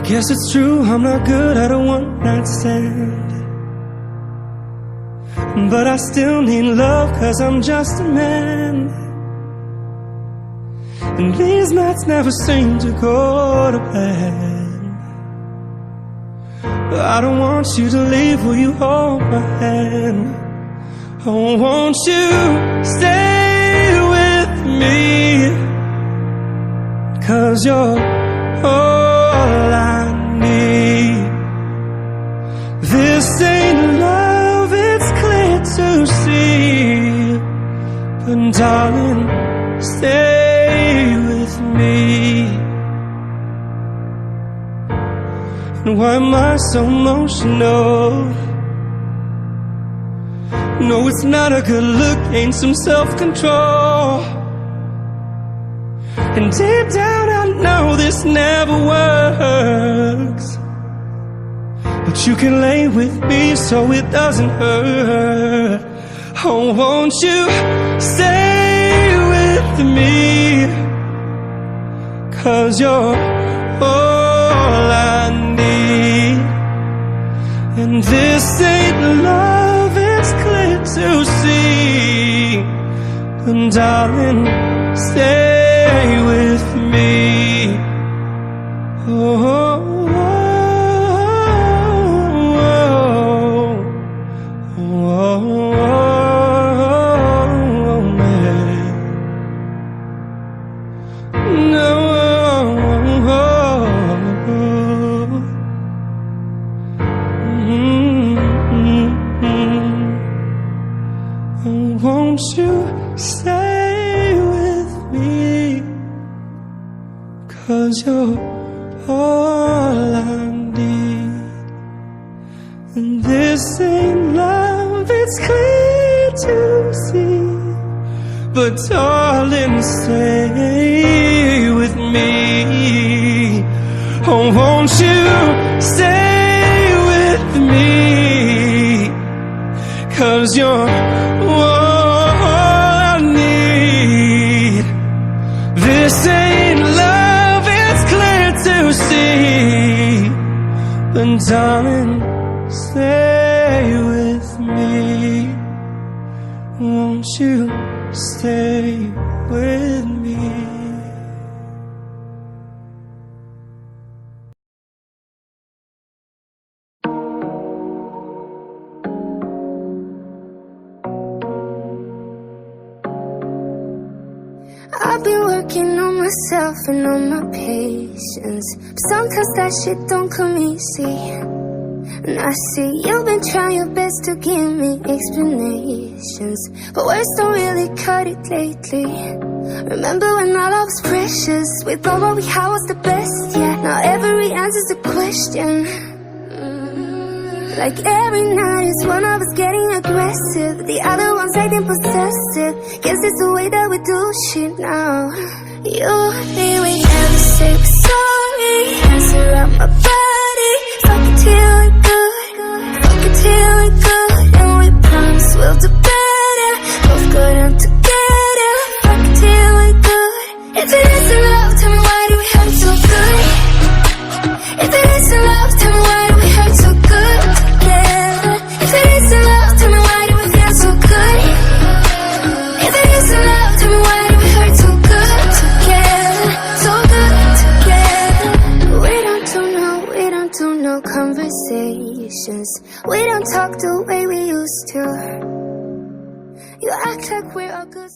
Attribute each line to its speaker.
Speaker 1: I guess it's true, I'm not good at a one-night stand, but I still need love, 'cause I'm just a man. And these nights never seem to go to plan. But I don't want you to leave, will you hold my hand? Oh, won't you stay with me? 'Cause you're all I need. This ain't love, it's clear to see, but darling, stay with me. And why am I so emotional? No, it's not a good look, ain't some self-control. And deep down I know this never works, but you can lay with me so it doesn't hurt. Oh, won't you stay with me? 'Cause you're all I need. And this ain't love, it's clear to see, but darling, stay with me. Oh, oh, oh, oh, oh, man. No, won't you stay with me? 'Cause you're all I need. And this ain't love, it's clear to see, but darling, stay with me. Oh, won't you stay with me? 'Cause you're all I need. This ain't love, it's clear to see, but darling, stay with me. Won't you stay with me?
Speaker 2: I've been working on myself and on my patience, but sometimes that shit don't come easy. And I see you've been trying your best to give me explanations, but words don't really cut it lately. Remember when all I was precious, we thought what we had was the best, yeah. Now every answer's a question. Like every night is one of us getting aggressive, the other one's acting possessive. Guess it's the way that we do shit now. You think we never say we're sorry, answer up my body, fuck it till we're good, fuck it till we're good. And we promise we'll do better, both good and together, fuck it till we're good. If it isn't love, tell me why do we hurt so good? If it isn't love, tell me why do we hurt so good together? If it isn't love, tell me why do we feel so good? If it isn't love, tell me why do we hurt so good together? So good together. We don't do no conversations, we don't talk the way we used to. You act like we're all good.